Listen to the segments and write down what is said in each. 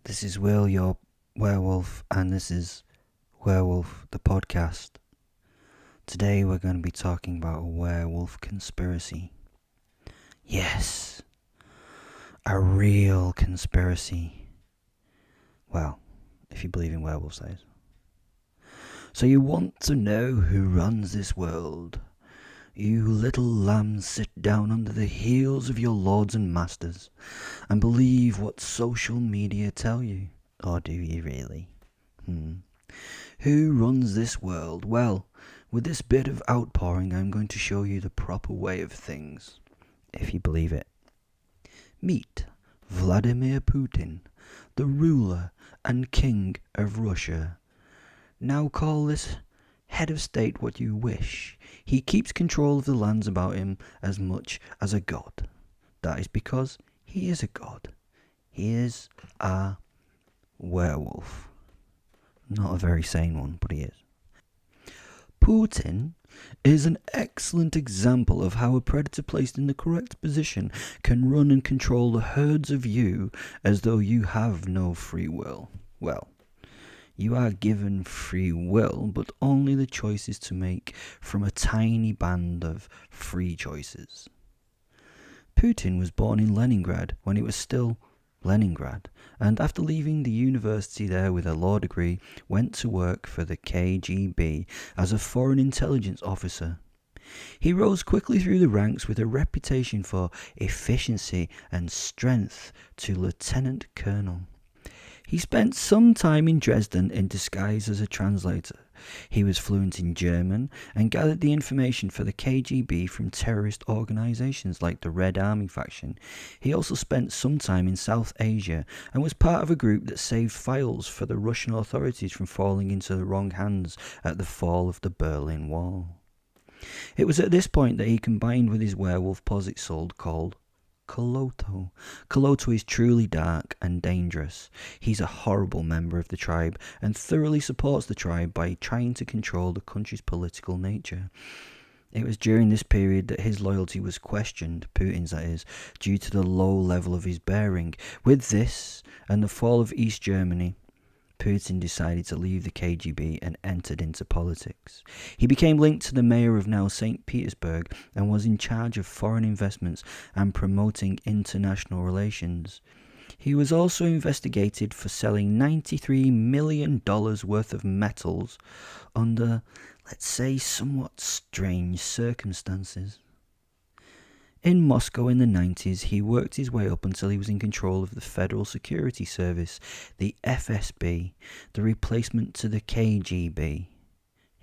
This is Will, your werewolf, and this is Werewolf, the podcast. Today we're going to be talking about a werewolf conspiracy. Yes, a real conspiracy. Well, if you believe in werewolves, that is. So you want to know who runs this world? You little lambs sit down under the heels of your lords and masters and believe what social media tell you. Or do you really? Who runs this world? Well, with this bit of outpouring, I'm going to show you the proper way of things, if you believe it. Meet Vladimir Putin, the ruler and king of Russia. Now call this head of state what you wish. He keeps control of the lands about him as much as a god. That is because he is a god. He is a werewolf. Not a very sane one, but he is. Putin is an excellent example of how a predator placed in the correct position can run and control the herds of you as though you have no free will. Well, you are given free will, but only the choices to make from a tiny band of free choices. Putin was born in Leningrad when it was still Leningrad, and after leaving the university there with a law degree, went to work for the KGB as a foreign intelligence officer. He rose quickly through the ranks with a reputation for efficiency and strength to lieutenant colonel. He spent some time in Dresden in disguise as a translator. He was fluent in German and gathered the information for the KGB from terrorist organizations like the Red Army faction. He also spent some time in South Asia and was part of a group that saved files for the Russian authorities from falling into the wrong hands at the fall of the Berlin Wall. It was at this point that he combined with his werewolf posit soul called Koloto. Koloto is truly dark and dangerous. He's a horrible member of the tribe and thoroughly supports the tribe by trying to control the country's political nature. It was during this period that his loyalty was questioned, Putin's that is, due to the low level of his bearing. With this and the fall of East Germany, Putin decided to leave the KGB and entered into politics. He became linked to the mayor of now St. Petersburg and was in charge of foreign investments and promoting international relations. He was also investigated for selling $93 million worth of metals under, let's say, somewhat strange circumstances. In Moscow in the 90s, he worked his way up until he was in control of the Federal Security Service, the FSB, the replacement to the KGB.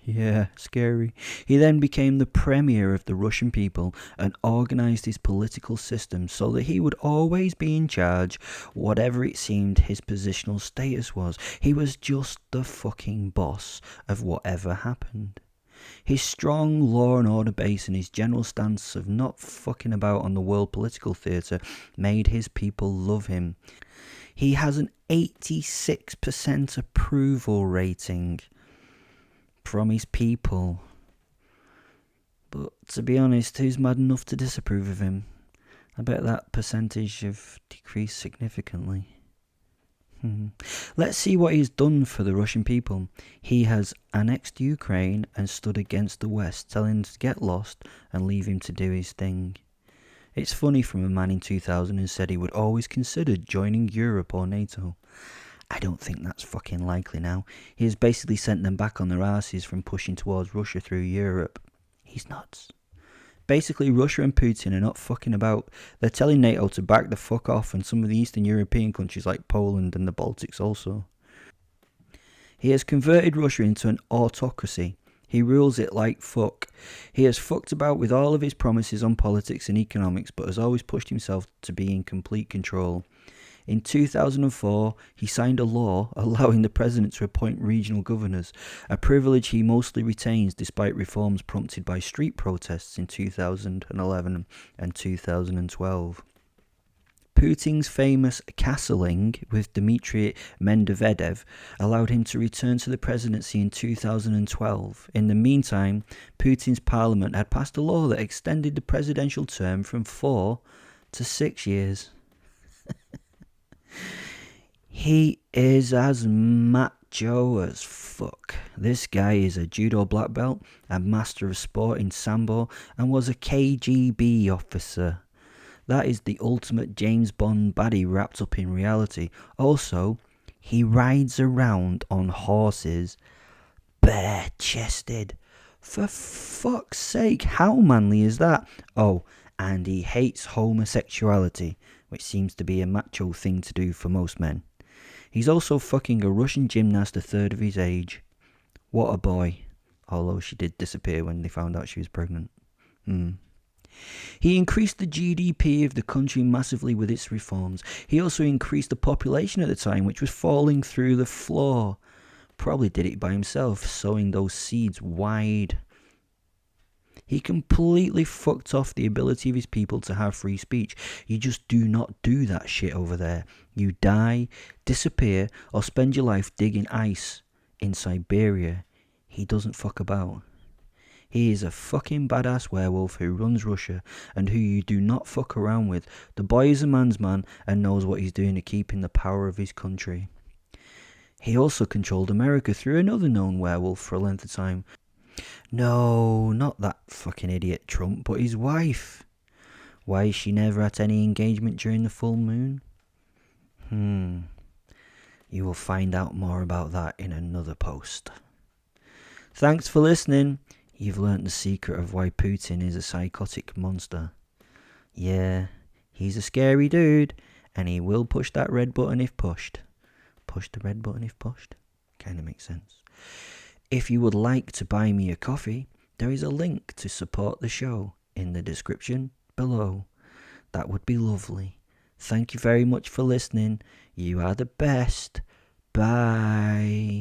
Yeah, scary. He then became the premier of the Russian people and organised his political system so that he would always be in charge, whatever it seemed his positional status was. He was just the fucking boss of whatever happened. His strong law and order base and his general stance of not fucking about on the world political theatre made his people love him. He has an 86% approval rating from his people. But to be honest, who's mad enough to disapprove of him? I bet that percentage have decreased significantly. Let's see what he's done for the Russian people. He has annexed Ukraine and stood against the West, telling him to get lost and leave him to do his thing. It's funny from a man in 2000 who said he would always consider joining Europe or NATO. I don't think that's fucking likely now. He has basically sent them back on their arses from pushing towards Russia through Europe. He's nuts. Basically, Russia and Putin are not fucking about. They're telling NATO to back the fuck off, and some of the Eastern European countries like Poland and the Baltics also. He has converted Russia into an autocracy. He rules it like fuck. He has fucked about with all of his promises on politics and economics, but has always pushed himself to be in complete control. In 2004, he signed a law allowing the president to appoint regional governors, a privilege he mostly retains despite reforms prompted by street protests in 2011 and 2012. Putin's famous castling with Dmitry Medvedev allowed him to return to the presidency in 2012. In the meantime, Putin's parliament had passed a law that extended the presidential term from 4 to 6 years. He is as macho as fuck. This guy is a judo black belt, a master of sport in sambo, and was a KGB officer. That is the ultimate James Bond baddie wrapped up in reality. Also, he rides around on horses bare-chested. For fuck's sake, how manly is that? Oh, and he hates homosexuality, which seems to be a macho thing to do for most men. He's also fucking a Russian gymnast a third of his age. What a boy. Although she did disappear when they found out she was pregnant. He increased the GDP of the country massively with its reforms. He also increased the population at the time, which was falling through the floor. Probably did it by himself, sowing those seeds wide. He completely fucked off the ability of his people to have free speech. You just do not do that shit over there. You die, disappear, or spend your life digging ice in Siberia. He doesn't fuck about. He is a fucking badass werewolf who runs Russia and who you do not fuck around with. The boy is a man's man and knows what he's doing to keep in the power of his country. He also controlled America through another known werewolf for a length of time. No, not that fucking idiot Trump, but his wife. Why is she never at any engagement during the full moon? You will find out more about that in another post. Thanks for listening. You've learnt the secret of why Putin is a psychotic monster. Yeah, he's a scary dude, and he will push that red button if pushed. Push the red button if pushed? Kinda makes sense. If you would like to buy me a coffee, there is a link to support the show in the description below. That would be lovely. Thank you very much for listening. You are the best. Bye.